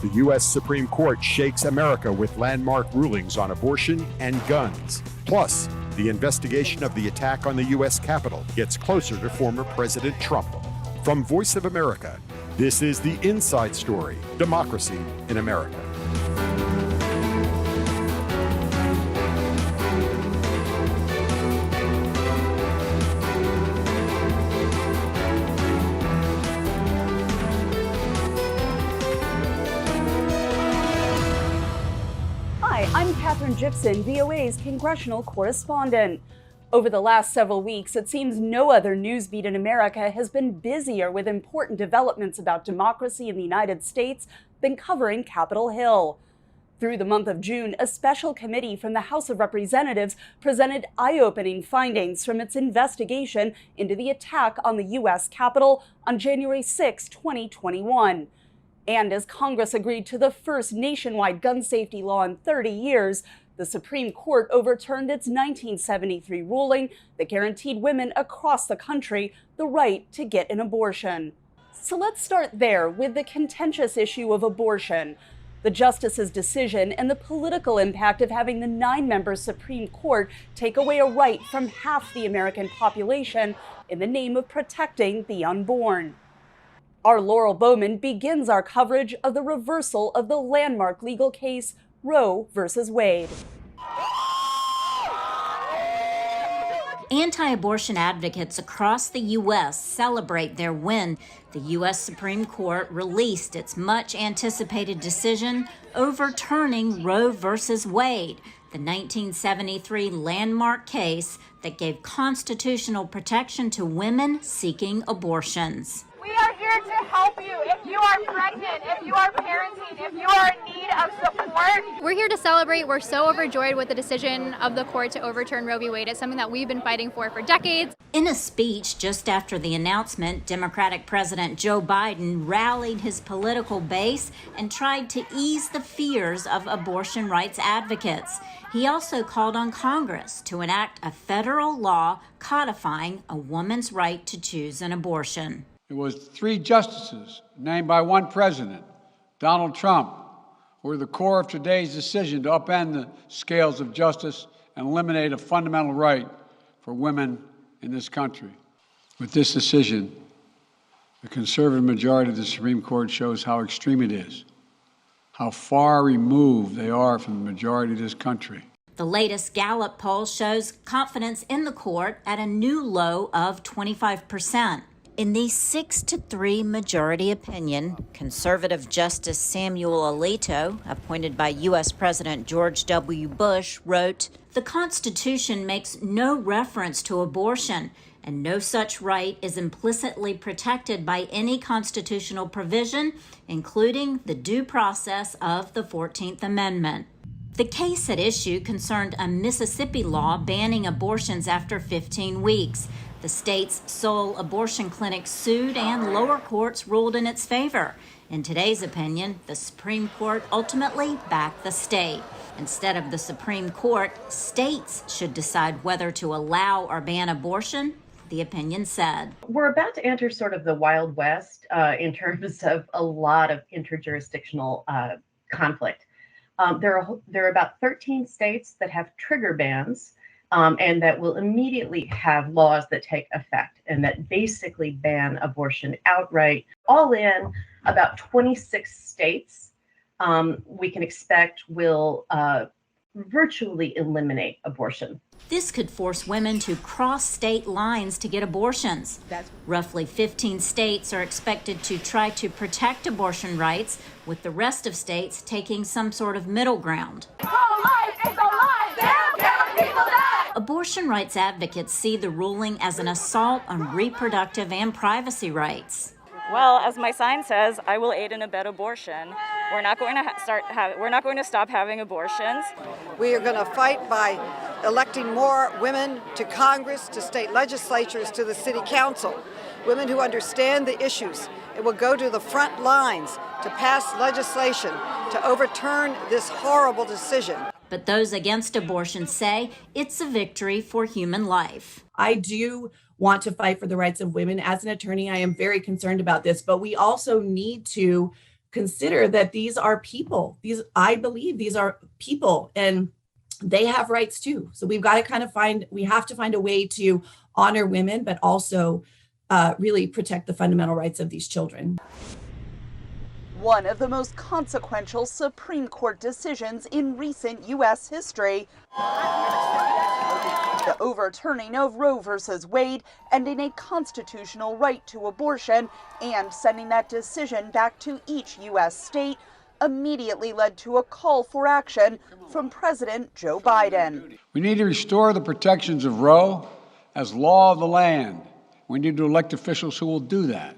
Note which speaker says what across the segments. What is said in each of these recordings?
Speaker 1: The U.S. Supreme Court shakes America with landmark rulings on abortion and guns. Plus, the investigation of the attack on the U.S. Capitol gets closer to former President Trump. From Voice of America, this is The Inside Story, Democracy in America.
Speaker 2: I'm Catherine Gibson, VOA's congressional correspondent. Over the last several weeks, it seems no other news beat in America has been busier with important developments about democracy in the United States than covering Capitol Hill. Through the month of June, a special committee from the House of Representatives presented eye-opening findings from its investigation into the attack on the U.S. Capitol on January 6, 2021. And as Congress agreed to the first nationwide gun safety law in 30 years, the Supreme Court overturned its 1973 ruling that guaranteed women across the country the right to get an abortion. So let's start there with the contentious issue of abortion, the justice's decision, and the political impact of having the 9-member Supreme Court take away a right from half the American population in the name of protecting the unborn. Our Laurel Bowman begins our coverage of the reversal of the landmark legal case Roe v. Wade.
Speaker 3: Anti-abortion advocates across the U.S. celebrate their win. The U.S. Supreme Court released its much-anticipated decision overturning Roe v. Wade, the 1973 landmark case that gave constitutional protection to women seeking abortions.
Speaker 4: We are here to help you. If you are pregnant, if you are parenting, if you are in need of support.
Speaker 5: We're here to celebrate. We're so overjoyed with the decision of the court to overturn Roe v. Wade. It's something that we've been fighting for decades.
Speaker 3: In a speech just after the announcement, Democratic President Joe Biden rallied his political base and tried to ease the fears of abortion rights advocates. He also called on Congress to enact a federal law codifying a woman's right to choose an abortion.
Speaker 6: It was 3 justices named by one president, Donald Trump, who were the core of today's decision to upend the scales of justice and eliminate a fundamental right for women in this country. With this decision, the conservative majority of the Supreme Court shows how extreme it is, how far removed they are from the majority of this country.
Speaker 3: The latest Gallup poll shows confidence in the court at a new low of 25%. In the 6-3 majority opinion, conservative Justice Samuel Alito, appointed by U.S. President George W. Bush, wrote, "The Constitution makes no reference to abortion, and no such right is implicitly protected by any constitutional provision, including the due process of the 14th Amendment." The case at issue concerned a Mississippi law banning abortions after 15 weeks. The state's sole abortion clinic sued, and lower courts ruled in its favor. In today's opinion, the Supreme Court ultimately backed the state. Instead of the Supreme Court, states should decide whether to allow or ban abortion, the opinion said.
Speaker 7: We're about to enter sort of the Wild West in terms of a lot of interjurisdictional conflict. There are about 13 states that have trigger bans. And that will immediately have laws that take effect and that basically ban abortion outright. All in, about 26 states we can expect will virtually eliminate abortion.
Speaker 3: This could force women to cross state lines to get abortions. Roughly 15 states are expected to try to protect abortion rights, with the rest of states taking some sort of middle ground.
Speaker 4: Pro-life is a lie. They don't care when people die.
Speaker 3: Abortion rights advocates see the ruling as an assault on reproductive and privacy rights.
Speaker 8: Well, as my sign says, I will aid and abet abortion. We're not going to stop having abortions.
Speaker 9: We are going to fight by electing more women to Congress, to state legislatures, to the city council. Women who understand the issues and will go to the front lines to pass legislation to overturn this horrible decision.
Speaker 3: But those against abortion say it's a victory for human life.
Speaker 10: I do want to fight for the rights of women. As an attorney, I am very concerned about this, but we also need to consider that these are people. I believe these are people, and they have rights too. So we've got to we have to find a way to honor women, but also really protect the fundamental rights of these children.
Speaker 2: One of the most consequential Supreme Court decisions in recent U.S. history. The overturning of Roe v. Wade, ending a constitutional right to abortion and sending that decision back to each U.S. state, immediately led to a call for action from President Joe Biden.
Speaker 6: We need to restore the protections of Roe as law of the land. We need to elect officials who will do that.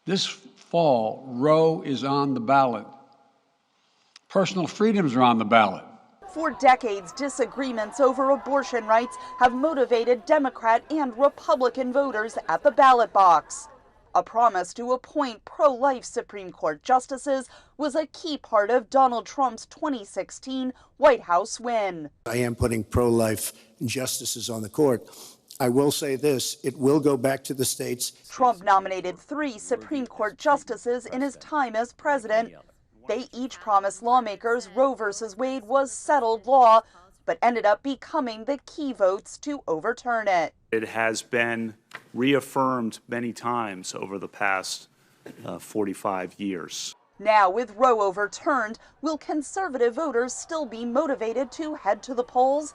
Speaker 6: This fall, Roe is on the ballot. Personal freedoms are on the ballot.
Speaker 2: For decades, disagreements over abortion rights have motivated Democrat and Republican voters at the ballot box. A promise to appoint pro-life Supreme Court justices was a key part of Donald Trump's 2016 White House win.
Speaker 11: I am putting pro-life justices on the court. I will say this, it will go back to the states.
Speaker 2: Trump nominated 3 Supreme Court justices in his time as president. They each promised lawmakers Roe v. Wade was settled law, but ended up becoming the key votes to overturn it.
Speaker 12: It has been reaffirmed many times over the past 45 years.
Speaker 2: Now, with Roe overturned, will conservative voters still be motivated to head to the polls?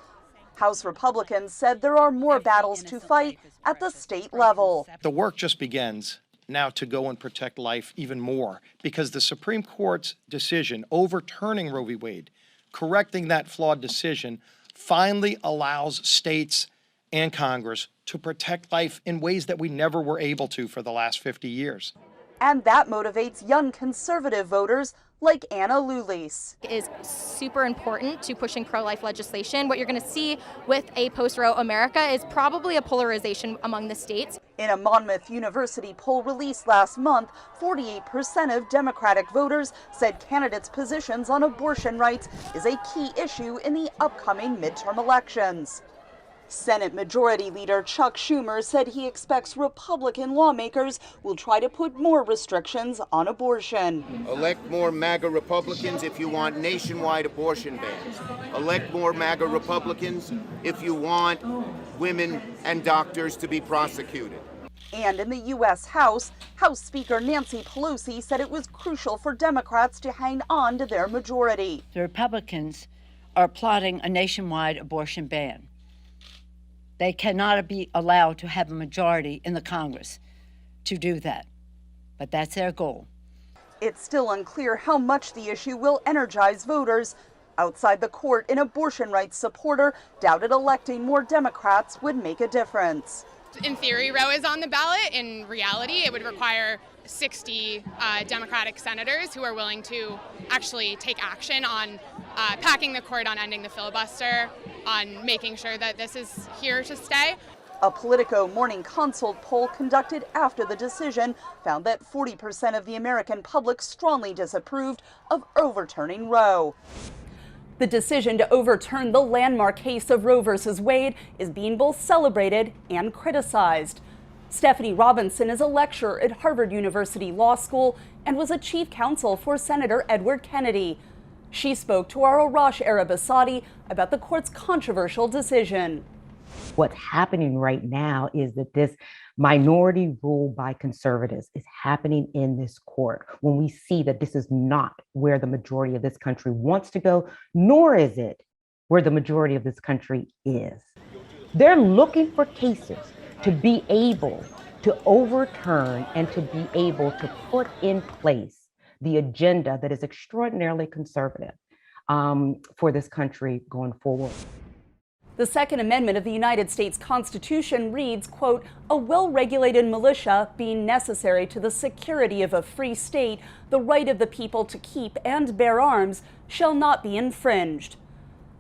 Speaker 2: House Republicans said there are more battles to fight at the state level.
Speaker 13: The work just begins now to go and protect life even more, because the Supreme Court's decision overturning Roe v. Wade, correcting that flawed decision, finally allows states and Congress to protect life in ways that we never were able to for the last 50 years.
Speaker 2: And that motivates young conservative voters like Anna Lulis.
Speaker 5: It is super important to pushing pro-life legislation. What you're going to see with a post-Roe America is probably a polarization among the states.
Speaker 2: In a Monmouth University poll released last month, 48% of Democratic voters said candidates' positions on abortion rights is a key issue in the upcoming midterm elections. Senate Majority Leader Chuck Schumer said he expects Republican lawmakers will try to put more restrictions on abortion.
Speaker 14: Elect more MAGA Republicans if you want nationwide abortion bans. Elect more MAGA Republicans if you want women and doctors to be prosecuted.
Speaker 2: And in the U.S. House Speaker Nancy Pelosi said it was crucial for Democrats to hang on to their majority.
Speaker 15: The Republicans are plotting a nationwide abortion ban. They cannot be allowed to have a majority in the Congress to do that, but that's their goal.
Speaker 2: It's still unclear how much the issue will energize voters. Outside the court, an abortion rights supporter doubted electing more Democrats would make a difference.
Speaker 16: In theory, Roe is on the ballot. In reality, it would require 60 Democratic senators who are willing to actually take action on packing the court, on ending the filibuster, on making sure that this is here to stay.
Speaker 2: A Politico Morning Consult poll conducted after the decision found that 40% of the American public strongly disapproved of overturning Roe. The decision to overturn the landmark case of Roe v. Wade is being both celebrated and criticized. Stephanie Robinson is a lecturer at Harvard University Law School and was a chief counsel for Senator Edward Kennedy. She spoke to our Arash Arabasadi about the court's controversial decision.
Speaker 17: What's happening right now is that this minority rule by conservatives is happening in this court when we see that this is not where the majority of this country wants to go, nor is it where the majority of this country is. They're looking for cases to be able to overturn and to be able to put in place the agenda that is extraordinarily conservative for this country going forward.
Speaker 2: The Second Amendment of the United States Constitution reads, quote, "A well-regulated militia being necessary to the security of a free state, the right of the people to keep and bear arms shall not be infringed."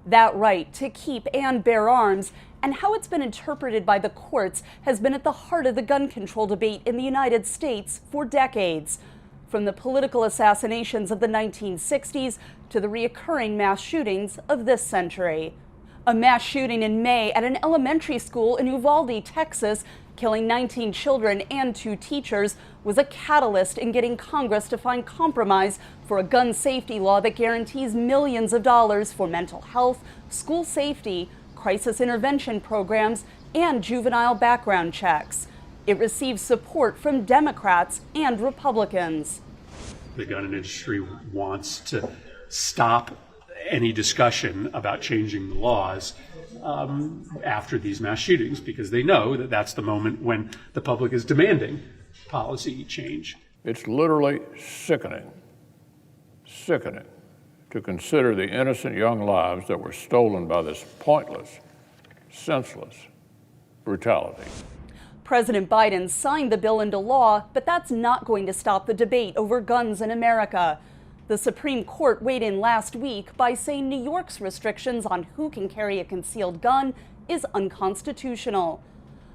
Speaker 2: That right to keep and bear arms and how it's been interpreted by the courts has been at the heart of the gun control debate in the United States for decades. From the political assassinations of the 1960s to the reoccurring mass shootings of this century. A mass shooting in May at an elementary school in Uvalde, Texas, Killing 19 children and 2 teachers was a catalyst in getting Congress to find compromise for a gun safety law that guarantees millions of dollars for mental health, school safety, crisis intervention programs, and juvenile background checks. It receives support from Democrats and Republicans.
Speaker 18: The gun industry wants to stop any discussion about changing the laws after these mass shootings, because they know that that's the moment when the public is demanding policy change.
Speaker 19: It's literally sickening to consider the innocent young lives that were stolen by this pointless, senseless brutality.
Speaker 2: President Biden signed the bill into law, but that's not going to stop the debate over guns in America. The Supreme Court weighed in last week by saying New York's restrictions on who can carry a concealed gun is unconstitutional.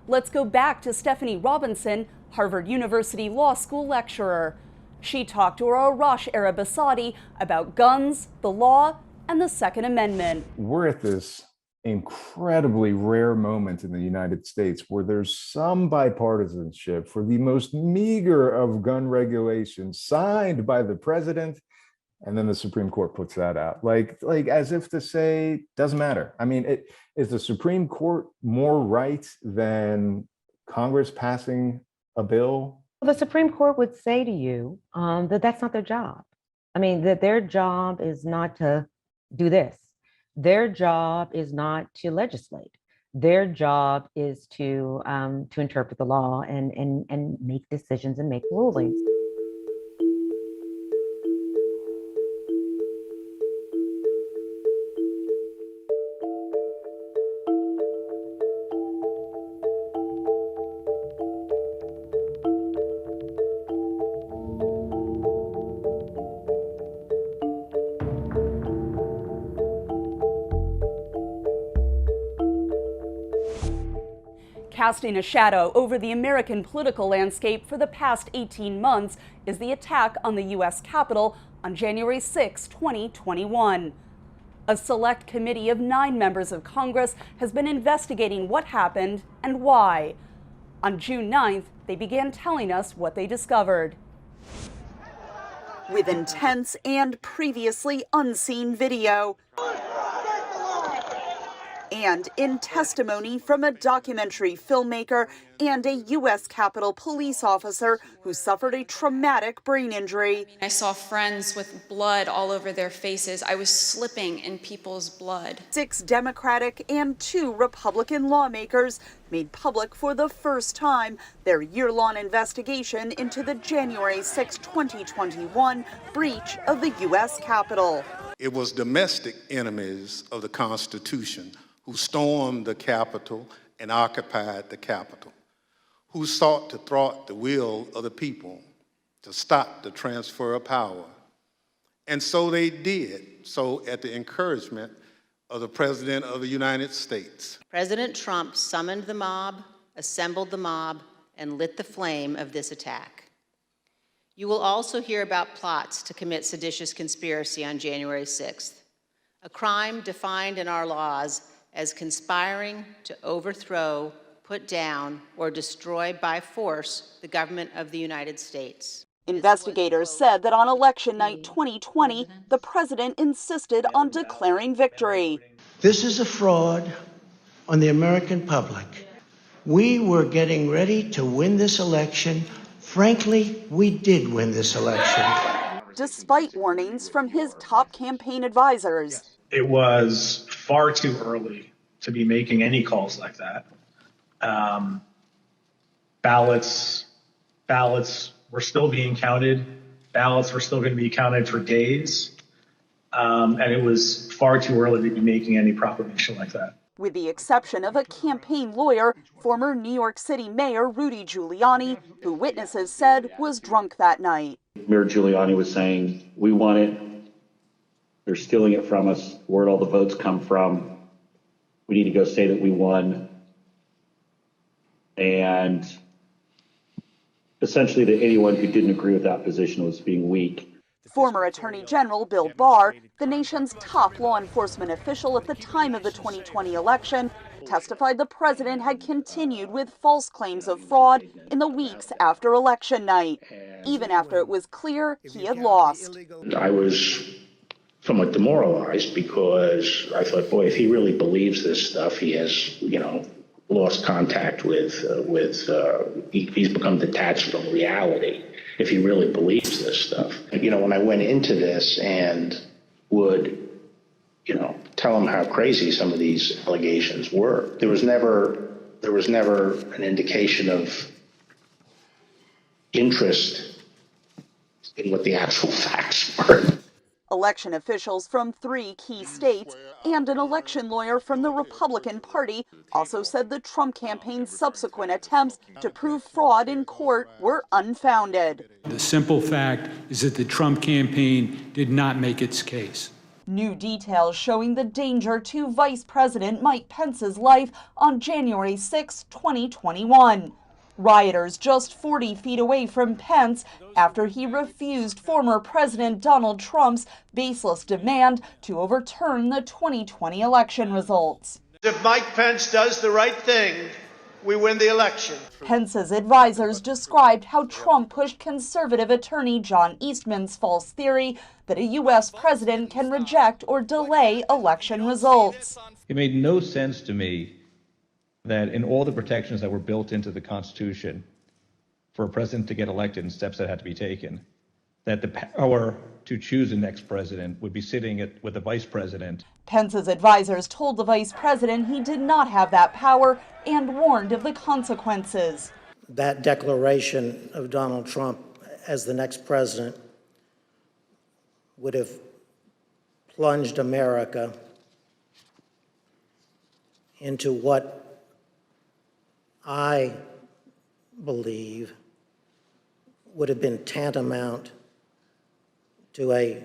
Speaker 2: Let's go back to Stephanie Robinson, Harvard University Law School lecturer. She talked to Arash Arabasadi about guns, the law, and the Second Amendment.
Speaker 20: We're at this incredibly rare moment in the United States where there's some bipartisanship for the most meager of gun regulations signed by the president, and then the Supreme Court puts that out, like as if to say, doesn't matter. I mean, is the Supreme Court more right than Congress passing a bill?
Speaker 17: The Supreme Court would say to you that that's not their job. I mean, that their job is not to do this. Their job is not to legislate. Their job is to interpret the law and make decisions and make rulings.
Speaker 2: Casting a shadow over the American political landscape for the past 18 months is the attack on the U.S. Capitol on January 6, 2021. A select committee of 9 members of Congress has been investigating what happened and why. On June 9th, they began telling us what they discovered. With intense and previously unseen video, and in testimony from a documentary filmmaker and a U.S. Capitol police officer who suffered a traumatic brain injury.
Speaker 21: I saw friends with blood all over their faces. I was slipping in people's blood.
Speaker 2: 6 Democratic and 2 Republican lawmakers made public for the first time their year-long investigation into the January 6, 2021 breach of the U.S. Capitol.
Speaker 22: It was domestic enemies of the Constitution who stormed the Capitol and occupied the Capitol, who sought to thwart the will of the people, to stop the transfer of power. And so they did, so at the encouragement of the President of the United States.
Speaker 23: President Trump summoned the mob, assembled the mob, and lit the flame of this attack. You will also hear about plots to commit seditious conspiracy on January 6th, a crime defined in our laws as conspiring to overthrow, put down, or destroy by force the government of the United States.
Speaker 2: Investigators said that on election night 2020, the president insisted on declaring victory.
Speaker 24: This is a fraud on the American public. We were getting ready to win this election. Frankly, we did win this election.
Speaker 2: Despite warnings from his top campaign advisors.
Speaker 25: It was far too early to be making any calls like that. Ballots were still being counted. Ballots were still going to be counted for days. And it was far too early to be making any proclamation like that.
Speaker 2: With the exception of a campaign lawyer, former New York City Mayor Rudy Giuliani, who witnesses said was drunk that night.
Speaker 26: Mayor Giuliani was saying, we want it. They're stealing it from us. Where'd all the votes come from? We need to go say that we won. And essentially that anyone who didn't agree with that position was being weak.
Speaker 2: Former Attorney General Bill Barr, the nation's top law enforcement official at the time of the 2020 election, testified the president had continued with false claims of fraud in the weeks after election night, even after it was clear he had lost.
Speaker 26: I was somewhat demoralized because I thought, boy, if he really believes this stuff, he has, lost contact with he's become detached from reality if he really believes this stuff. When I went into this and would, tell him how crazy some of these allegations were, there was never an indication of interest in what the actual facts were.
Speaker 2: Election officials from 3 key states and an election lawyer from the Republican Party also said the Trump campaign's subsequent attempts to prove fraud in court were unfounded.
Speaker 1: The simple fact is that the Trump campaign did not make its case.
Speaker 2: New details showing the danger to Vice President Mike Pence's life on January 6, 2021. Rioters just 40 feet away from Pence after he refused former President Donald Trump's baseless demand to overturn the 2020 election results.
Speaker 24: If Mike Pence does the right thing, we win the election.
Speaker 2: Pence's advisors described how Trump pushed conservative attorney John Eastman's false theory that a U.S. president can reject or delay election results.
Speaker 3: It made no sense to me that in all the protections that were built into the Constitution for a president to get elected and steps that had to be taken, that the power to choose the next president would be sitting with the vice president.
Speaker 2: Pence's advisors told the vice president he did not have that power and warned of the consequences.
Speaker 24: That declaration of Donald Trump as the next president would have plunged America into what I believe would have been tantamount to a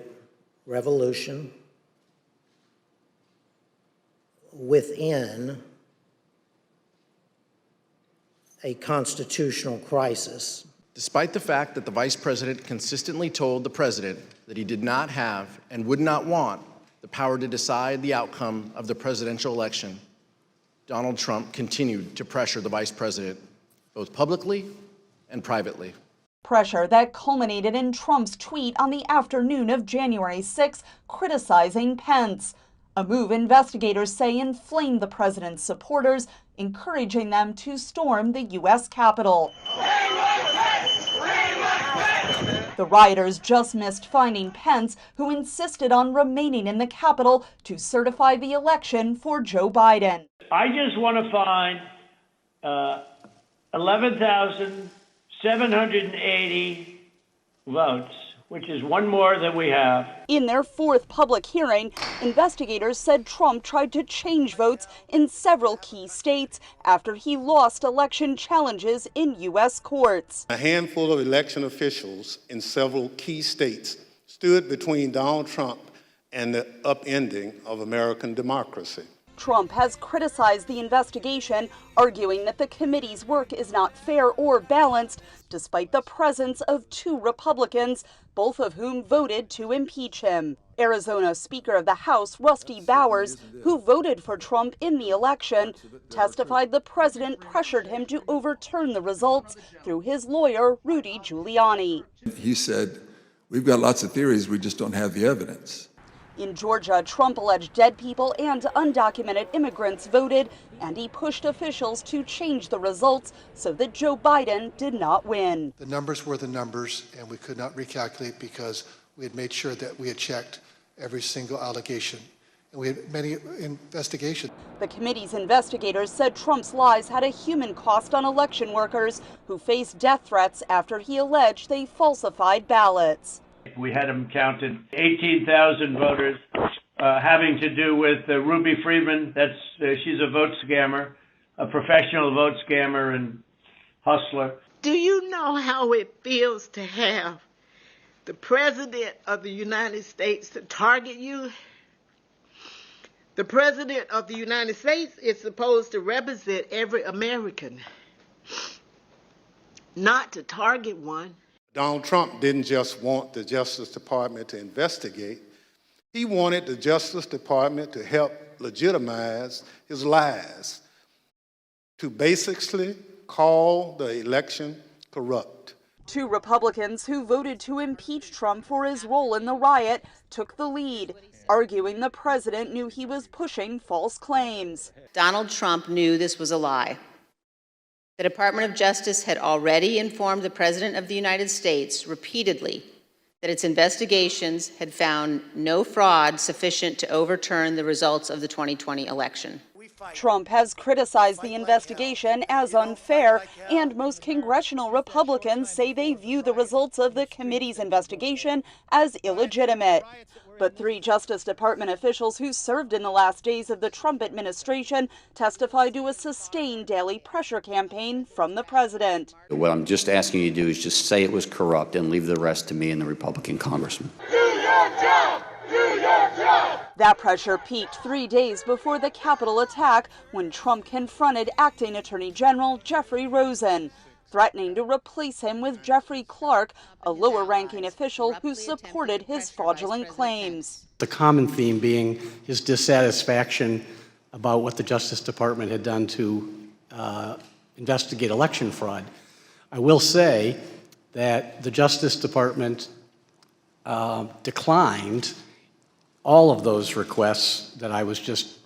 Speaker 24: revolution within a constitutional crisis.
Speaker 4: Despite the fact that the vice president consistently told the president that he did not have and would not want the power to decide the outcome of the presidential election, Donald Trump continued to pressure the vice president, both publicly and privately.
Speaker 2: Pressure that culminated in Trump's tweet on the afternoon of January 6, criticizing Pence, a move investigators say inflamed the president's supporters, encouraging them to storm the U.S. Capitol. The rioters just missed finding Pence, who insisted on remaining in the Capitol to certify the election for Joe Biden.
Speaker 24: I just want to find 11,780 votes, which is one more than we have.
Speaker 2: In their 4th public hearing, investigators said Trump tried to change votes in several key states after he lost election challenges in U.S. courts.
Speaker 22: A handful of election officials in several key states stood between Donald Trump and the upending of American democracy.
Speaker 2: Trump has criticized the investigation, arguing that the committee's work is not fair or balanced, despite the presence of 2 Republicans, both of whom voted to impeach him. Arizona Speaker of the House, Rusty Bowers, who voted for Trump in the election, testified the president pressured him to overturn the results through his lawyer, Rudy Giuliani.
Speaker 7: He said, "We've got lots of theories, we just don't have the evidence."
Speaker 2: In Georgia, Trump alleged dead people and undocumented immigrants voted, and he pushed officials to change the results so that Joe Biden did not win.
Speaker 8: The numbers were the numbers, and we could not recalculate because we had made sure that we had checked every single allegation. And we had many investigations.
Speaker 2: The committee's investigators said Trump's lies had a human cost on election workers who faced death threats after he alleged they falsified ballots.
Speaker 24: We had them counted 18,000 voters having to do with Ruby Freeman. She's a vote scammer, a professional vote scammer and hustler.
Speaker 9: Do you know how it feels to have the President of the United States to target you? The President of the United States is supposed to represent every American, not to target one.
Speaker 22: Donald Trump didn't just want the Justice Department to investigate. He wanted the Justice Department to help legitimize his lies to basically call the election corrupt.
Speaker 2: 2 Republicans who voted to impeach Trump for his role in the riot took the lead, arguing the president knew he was pushing false claims.
Speaker 23: Donald Trump knew this was a lie. The Department of Justice had already informed the President of the United States repeatedly that its investigations had found no fraud sufficient to overturn the results of the 2020 election.
Speaker 2: Trump has criticized the investigation as unfair, and most congressional Republicans say they view the results of the committee's investigation as illegitimate. But 3 Justice Department officials who served in the last days of the Trump administration testified to a sustained daily pressure campaign from the president.
Speaker 5: What I'm just asking you to do is just say it was corrupt and leave the rest to me and the Republican congressman.
Speaker 2: Do your job! Do your job! That pressure peaked 3 days before the Capitol attack when Trump confronted acting Attorney General Jeffrey Rosen, threatening to replace him with Jeffrey Clark, a lower-ranking official who supported his fraudulent claims.
Speaker 6: The common theme being his dissatisfaction about what the Justice Department had done to investigate election fraud. I will say that the Justice Department declined all of those requests that I was just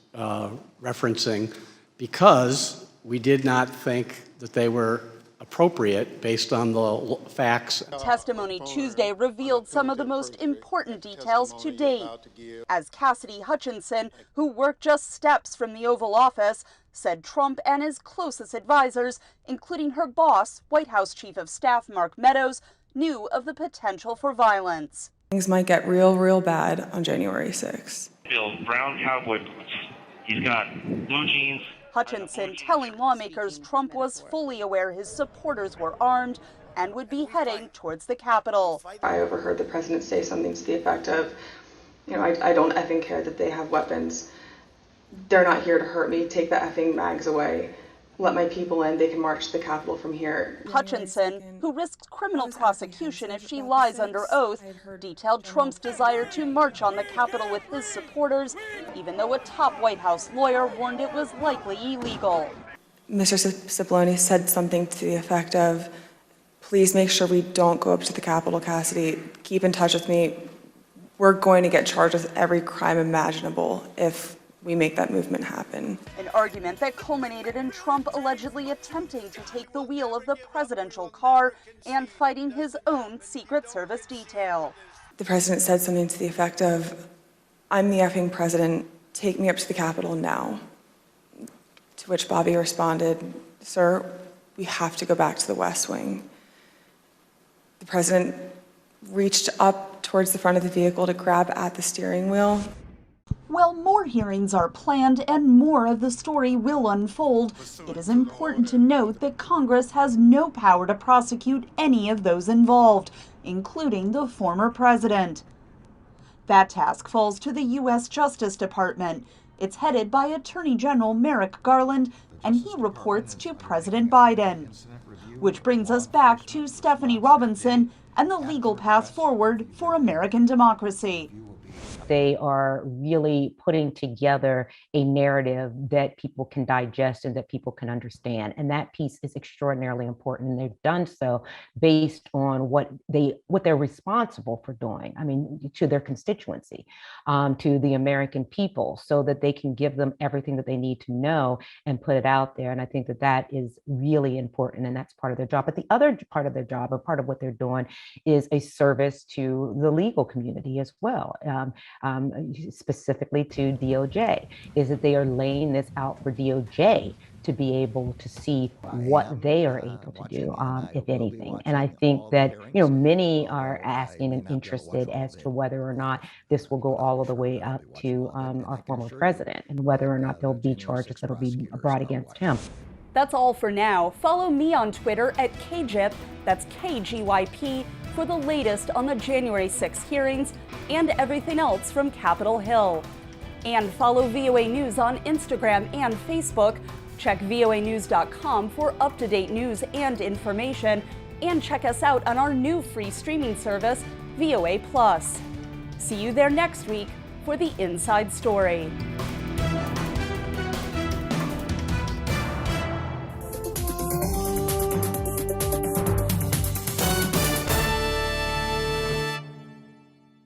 Speaker 6: referencing because we did not think that they were appropriate based on the facts.
Speaker 2: Testimony Tuesday revealed some of the most important details to date, as Cassidy Hutchinson, who worked just steps from the Oval Office, said Trump and his closest advisors, including her boss, White House Chief of Staff Mark Meadows, knew of the potential for violence.
Speaker 10: Things might get real bad on January 6th.
Speaker 11: Bill, brown cowboy boots. He's got blue jeans.
Speaker 2: Hutchinson telling lawmakers Trump was fully aware his supporters were armed and would be heading towards the Capitol.
Speaker 10: I overheard the president say something to the effect of, I don't effing care that they have weapons. They're not here to hurt me. Take the effing mags away. Let my people in. They can march to the Capitol from here.
Speaker 2: Hutchinson, who risks criminal prosecution if she lies under oath, detailed Trump's desire to march on the Capitol with his supporters, even though a top White House lawyer warned it was likely illegal.
Speaker 10: Mr. Cipollone said something to the effect of, please make sure we don't go up to the Capitol, Cassidy. Keep in touch with me. We're going to get charged with every crime imaginable if we make that movement happen.
Speaker 2: An argument that culminated in Trump allegedly attempting to take the wheel of the presidential car and fighting his own Secret Service detail.
Speaker 10: The president said something to the effect of, I'm the effing president, take me up to the Capitol now. To which Bobby responded, sir, we have to go back to the West Wing. The president reached up towards the front of the vehicle to grab at the steering wheel.
Speaker 2: While more hearings are planned and more of the story will unfold, it is important to note that Congress has no power to prosecute any of those involved, including the former president. That task falls to the U.S. Justice Department. It's headed by Attorney General Merrick Garland, and he reports to President Biden. Which brings us back to Stephanie Robinson and the legal path forward for American democracy.
Speaker 17: They are really putting together a narrative that people can digest and that people can understand. And that piece is extraordinarily important. And they've done so based on what they're responsible for doing. I mean, to their constituency, to the American people, so that they can give them everything that they need to know and put it out there. And I think that that is really important, and that's part of their job. But the other part of their job, or part of what they're doing, is a service to the legal community as well. Specifically to DOJ, is that they are laying this out for DOJ to be able to see what they are able to do, if anything. And I think that, many are asking and interested as to whether or not this will go all of the way up to our former president, and whether or not there'll be charges that will be brought against him.
Speaker 2: That's all for now. Follow me on Twitter at KGYP, that's KGYP, for the latest on the January 6th hearings and everything else from Capitol Hill. And follow VOA News on Instagram and Facebook. Check voanews.com for up-to-date news and information, and check us out on our new free streaming service, VOA Plus. See you there next week for the Inside Story.